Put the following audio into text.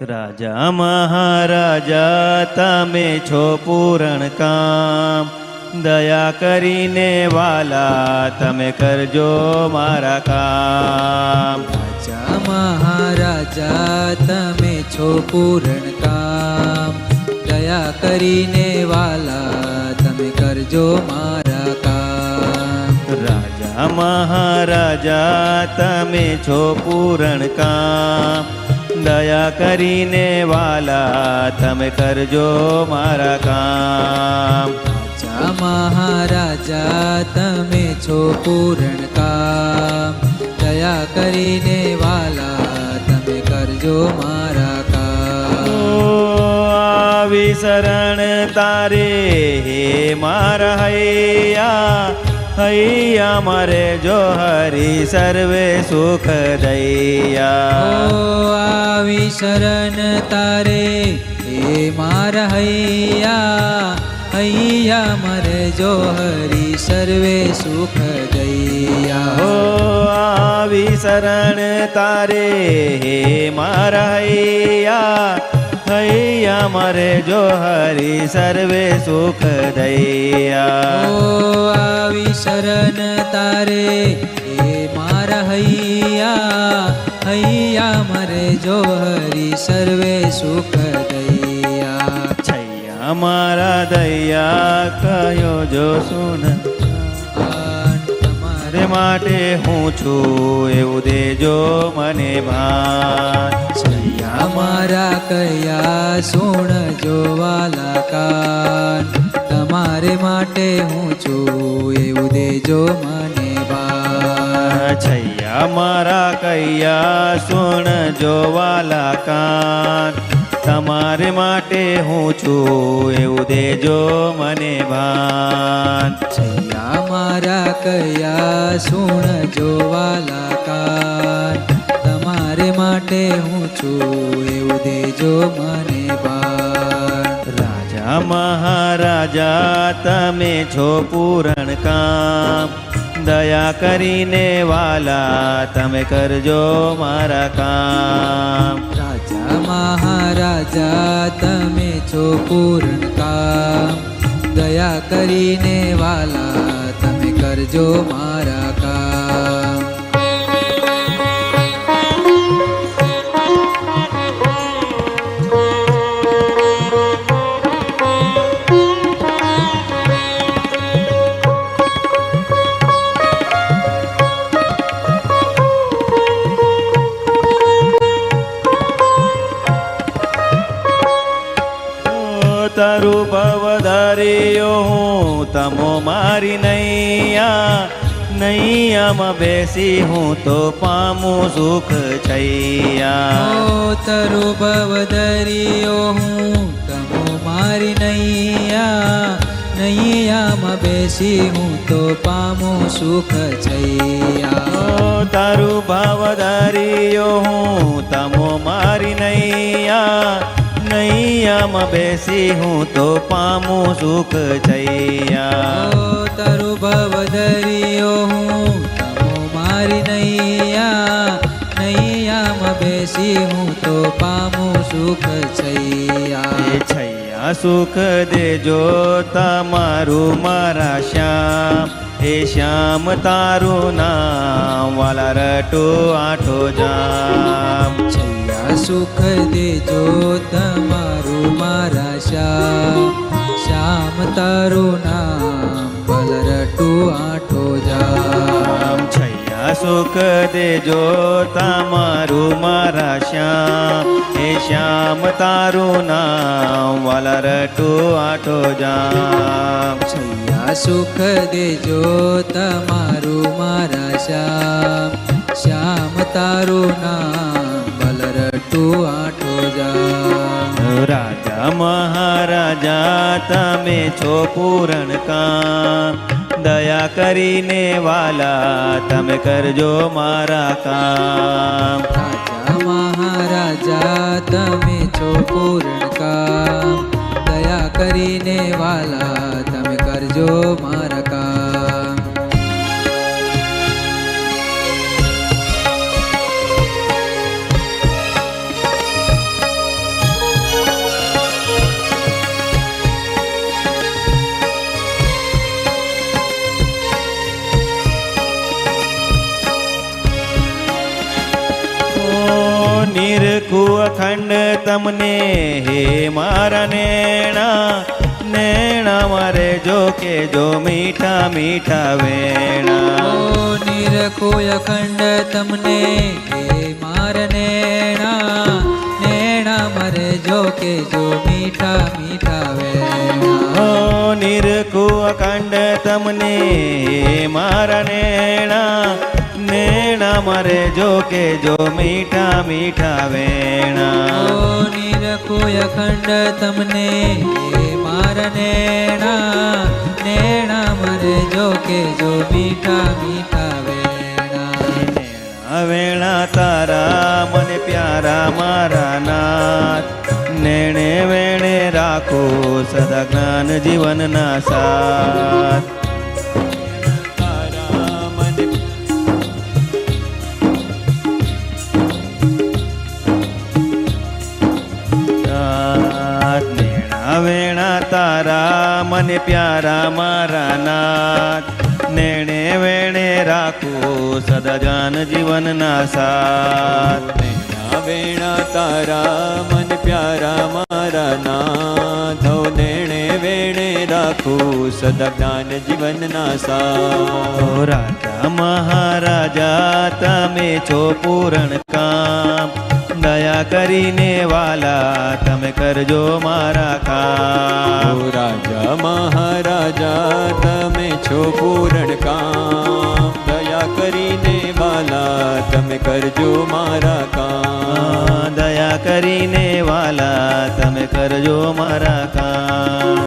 રાજા મહારાજા તમે છો પૂરણ કામ, દયા કરીને વાલા તમે કરજો મારા કામ. રાજા મહારાજા તમે છો પૂરણ કામ, દયા કરીને વાલા તમે કરજો મારા કામ. રાજા મહારાજા તમે છો પૂરણ કામ, દયા કરીને વાલા તમે કરજો મારા કામ. રાજા મહારાજા તમે છો પૂરણ કામ, દયા કરીને વાલા તમે કરજો મારા કામ. આવી શરણ તારે હે મારા હૈયા, હૈયા મારે જો હરી સર્વે સુખ દૈયા. આવી શરણ તારે હે મારા હૈયા, હૈયા મરે જો હરી સર્વે સુખ દૈયા. આવી શરણ તારે હે મારા હૈયા, હૈયા મારે જો હરી સર્વે સુખ દૈયા. આવી શરણ તારે હે મારા હૈયા, હૈયા મરે જો હરી સર્વે સુખ દૈયા. છૈયા મારા દૈયા કયો જો સુન, તમારે માટે હું છું એવું દેજો મને ભાન. છૈયા મારા કયા સુણજો વાલા કાન, તમારે માટે હું છું એવું દેજો મને ભાન. છૈયા મારા કૈયા સુણજો વાલા કાન, તમારે માટે હું છું એવું દેજો મને ભાન. છૈયા મારા કયા સુણજો વાલા કાન, તમારે માટે હું છું એવું દેજો મને ભાન. રાજા મહારાજા તમે છો પૂરણ કામ, દયા કરીને વાલા તમે કરજો મારા કામ. રાજા મહારાજા તમે છો પૂરણ કામ, દયા કરીને વાલા તમે કરજો મારા કામ. તરુ ભવધારીઓ હું તમો મારી નૈયા, નૈયામાં બેસી હું તો પામું સુખ છૈયા. તરુ ભવધરીયો હું તમો મારી નૈયા, નૈયામાં બેસી હું તો પામું સુખ છૈયા. તારું ભાવધારીઓ હું તમો મારી નૈયા, નૈયામાં બેસી હું તો પામું સુખ છૈયા. તરુ ભવધરીયો હું તમો મારી નૈયા, નૈયામાં બેસી હું તો પામું સુખ છૈયા. છૈયા સુખ દેજો તમારું મારા શ્યામ, એ શ્યામ તારું નામ વાલા રટો આઠો જામ. છૈયા સુખ દેજો તમારું મારા શ્યામ, શ્યામ તારું નામ બલરટું આઠો જામ. છૈયા સુખ દેજો તમારું મારા શ્યામ, એ શ્યામ તારું નામ વાલા રટો આઠો જામ. છૈયા સુખ દેજો તમારું મારા શ્યામ, શ્યામ તારું નામ બલરટું આઠો જામ. રાજા મહારાજા તમે છો પૂરણ કામ, દયા કરીને વાલા તમે કરજો મારા કામ. રાજા મહારાજા તમે છો પૂરણ કામ, દયા કરીને વાલા તમે કરજો મારા કામ. નિરખું અખંડ તમને હે મારા નેણા મારે જો કે જો મીઠા મીઠા વેણા. ઓ નિરખો અખંડ તમને હે માર નેણા મરે જો કે જો મીઠા મીઠા વેણા. ઓ નિરખું અખંડ તમને હે મારા નેણા મારે જો કે જો મીઠા મીઠા વેણા. ઓ નિરખો અખંડ તમને હે માર નેણા મરે જો કે જો મીઠા મીઠા વેણા. વેણા તારા મને પ્યારા મારા નાથ નેણે વેણે રાખો સદા જ્ઞાન જીવનના સાથ. તારા મને નેણા વેણા તારા મને પ્યારા મારા નાથ નેણે વેણે રાખો સદા જાન જીવનના સાથ. નેણા વેણા તારા મન પ્યારા મારા નાથ નેણે વેણે રાખું સદા જ્ઞાન જીવનના સાથ. ઓ રાજા મહારાજા તમે છો પૂરણ કામ દયા કરીને વાલા તમે કરજો મારા કામ. ઓ રાજા મહારાજા તમે છો પૂરણ કામ દયા કરીને વાલા તમે કરજો મારા કામ. દયા કરીને વાલા તમે કરજો મારા કામ.